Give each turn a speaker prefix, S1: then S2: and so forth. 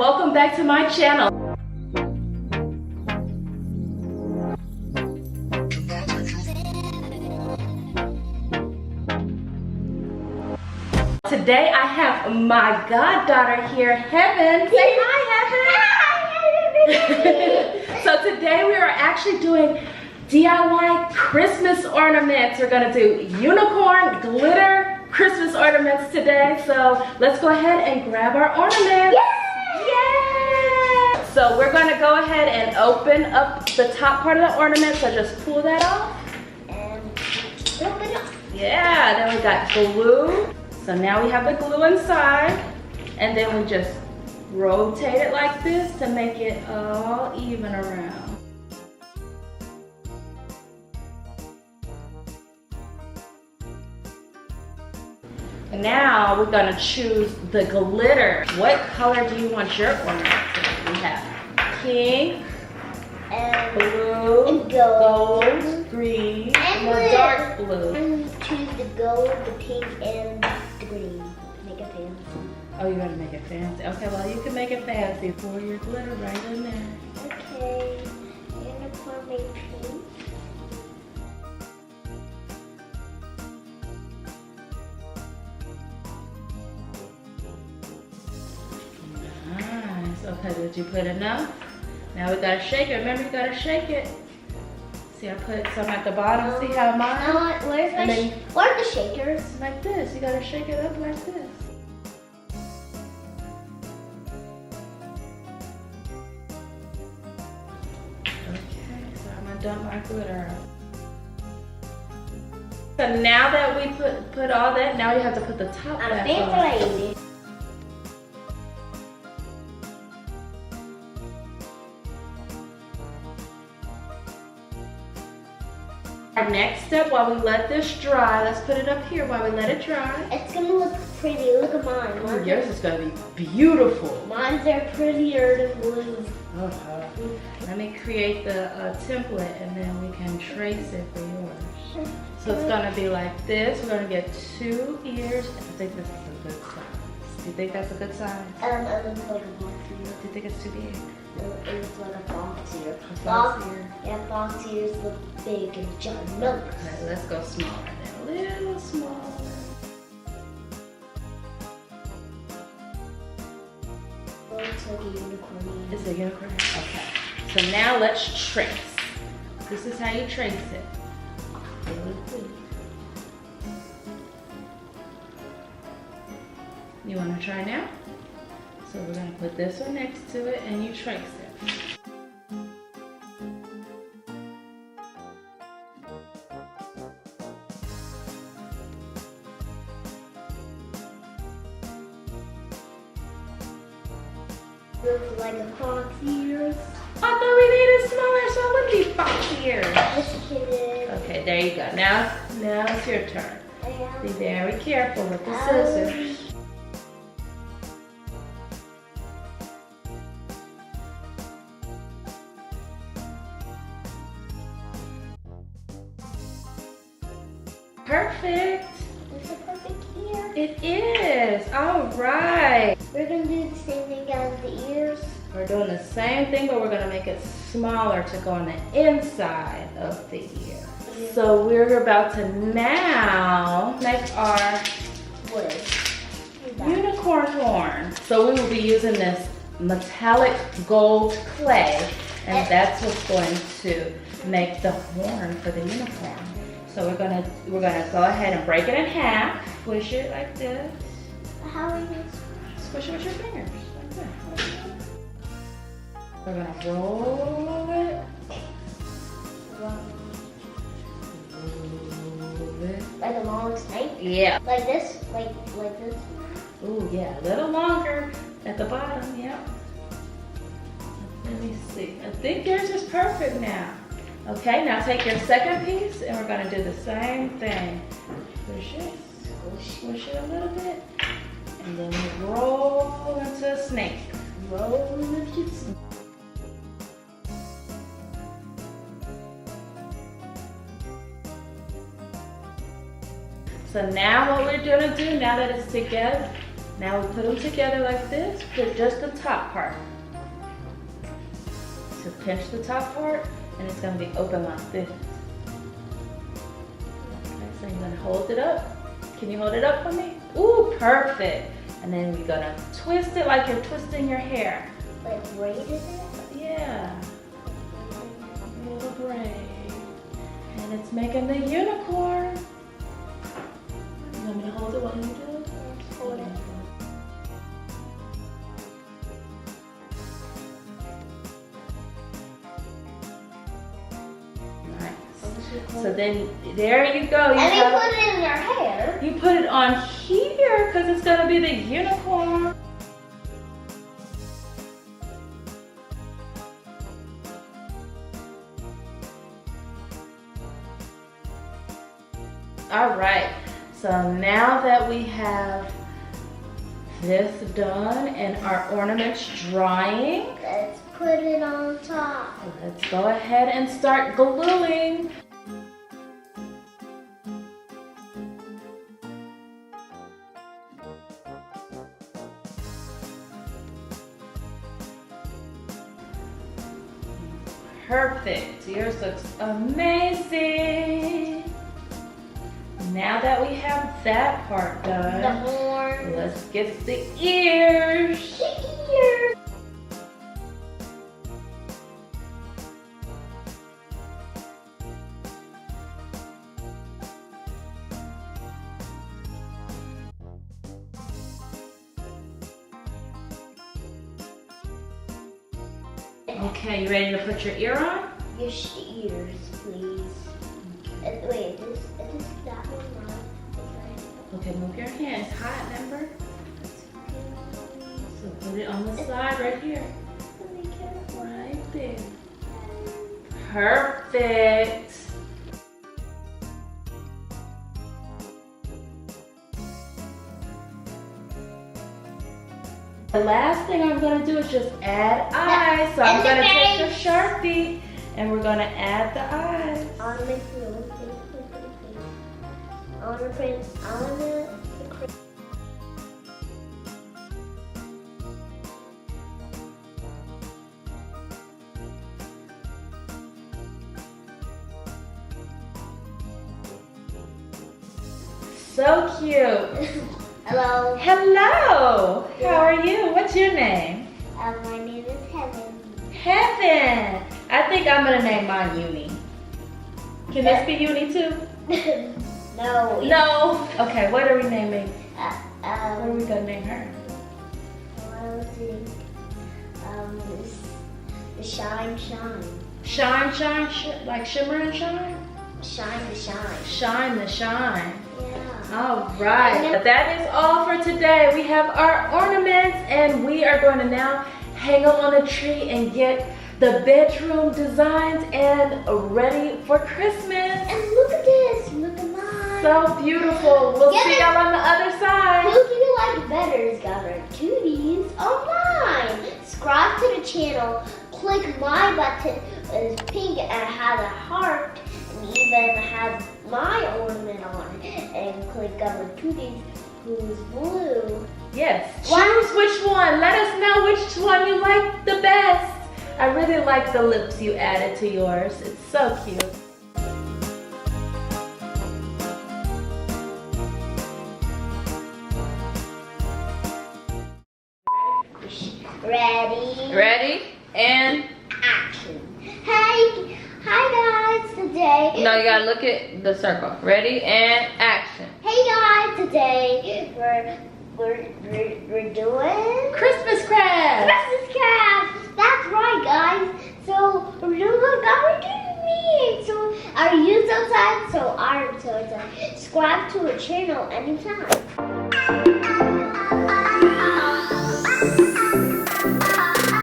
S1: welcome back to my channel. Today I have my goddaughter here, Heaven. Say hi, Heaven. So today we are actually doing DIY Christmas ornaments. We're gonna do Unicorn Glitter Christmas Ornaments today. So let's go ahead and grab our ornaments. Yay! So we're gonna go ahead and open up the top part of the ornament. So just pull that off.
S2: And open it up.
S1: Yeah, then we got glue. So now we have the glue inside. And then we just rotate it like this to make it all even around. Now we're gonna choose the glitter. What color do you want your ornament to be? We have pink,
S2: And
S1: blue,
S2: and gold,
S1: green,
S2: and
S1: the
S2: blue.
S1: dark blue.
S2: And choose the gold, the pink, and the green. Make it fancy.
S1: Oh, you're gonna make it fancy. Okay, well you can make it fancy. Pour your glitter right in there.
S2: Okay. Unicorn made pink.
S1: Nice. Okay, did you put enough? Now we gotta shake it. Remember, you gotta shake it. See, I put some at the bottom. See how mine?
S2: Where's
S1: And
S2: my
S1: then-
S2: what are the shakers?
S1: Like this. You gotta shake it up like this. Okay, so I'm gonna dump my glitter out. So now that we put all that, now you have to put the top
S2: I'm a
S1: back
S2: fancy
S1: on.
S2: lady.
S1: Our next step, while we let this dry, let's put it up here while we let it dry.
S2: It's gonna look pretty. Look at mine.
S1: Ooh, yours is gonna be beautiful.
S2: Mine's are prettier than blues.
S1: Let me create the template and then we can trace it for yours. So it's gonna be like this. We're gonna get 2 ears. I think this is a good size. Do you think that's a good size?
S2: It looks like a box ear.
S1: Do you think it's too big?
S2: It looks like a box ear.
S1: Box ear.
S2: Yeah, box ears look big and ginormous.
S1: Okay, let's go smaller then. A little smaller.
S2: Looks like a unicorn.
S1: It's a unicorn. Okay. So now let's trace. This is how you trace it. Really quick. You want to try now? So we're going to put this one next to it and you trace it.
S2: Looks like a fox ears.
S1: I thought we made it smaller so it wouldn't be fox ears.
S2: Let's get it.
S1: Okay, there you go. Now it's your turn. Be very careful with the scissors. Perfect.
S2: It's a perfect ear.
S1: It is. All right.
S2: We're gonna do the same thing as the ears.
S1: We're doing the same thing, but we're gonna make it smaller to go on the inside of the ear. So we're about to now make our
S2: Wood.
S1: unicorn horn. So we will be using this metallic gold clay, and that's what's going to make the horn for the unicorn. So we're gonna go ahead and break it in half. Push it like this.
S2: How are you gonna
S1: Squish it with your fingers, like that. We're gonna roll it. Roll it.
S2: like a long snake?
S1: Yeah.
S2: Like this? Like this?
S1: Ooh, yeah, a little longer at the bottom, yep. Let me see. I think yours is perfect now. Okay, now take your second piece and we're gonna do the same thing. Push it, squish it a little bit, and then we roll into a snake. Roll into a snake. So now what we're gonna do, now that it's together, Now we put them together like this, put just the top part. So pinch the top part, and it's gonna be open like this. Okay, so you're gonna hold it up. Can you hold it up for me? Ooh, perfect. And then you're gonna twist it like you're twisting your hair.
S2: Like braided it?
S1: Yeah. A little braid. And it's making the unicorn. You want me to hold it while you do it?
S2: Hold it.
S1: Nice. So then, there you go. You
S2: And we put it in your hair.
S1: You put it on here because it's gonna be the unicorn. All right, so now that we have this done and our ornaments drying,
S2: Let's put it on top.
S1: let's go ahead and start gluing. Perfect, yours looks amazing. Now that we have that part
S2: The
S1: done,
S2: horn.
S1: let's get the ears.
S2: The ears.
S1: Okay, you ready to put your ear on?
S2: Your ears, please. Wait, this that one now.
S1: Okay, move your hand. It's hot, remember? So put it on the side right here. Right there. Perfect. The last thing I'm going to do is just add eyes. So I'm going to take the Sharpie and we're going to add the eyes.
S2: On the print, on the
S1: So cute.
S2: Hello.
S1: Hello. How are you? What's your name?
S2: My name is Heaven.
S1: Heaven. I think I'm going to name mine Uni. Can this be Uni too?
S2: No.
S1: No. Okay, what are we naming? What are we
S2: What
S1: going to name her?
S2: was it? The shine.
S1: Shine, like shimmer and shine?
S2: Shine the shine.
S1: Shine the shine.
S2: Yeah.
S1: All right, that is all for today. We have our ornaments and we are going to now hang them on the tree and get the bedroom designs and ready for Christmas.
S2: And look at this. Look at mine.
S1: So beautiful. We'll see y'all on the other side.
S2: Who do you like better is Goddaughter Tooties or mine? Subscribe to the channel. Click my button. It's pink and it has a heart. And even has my ornament on it. And click Goddaughter Tooties, who's blue.
S1: Yes, choose which one. Let us know which one you like the best. I really like the lips you added to yours. It's so cute.
S2: Ready?
S1: Ready? And
S2: Action. Hey, hi guys. Today.
S1: no, you gotta look at the circle. Ready? And action.
S2: Hey guys. Today we're doing
S1: Christmas crafts.
S2: Christmas crafts. That's right, guys. So we're doing what God doing me. So are you so excited? So I'm so excited. Subscribe to our channel anytime.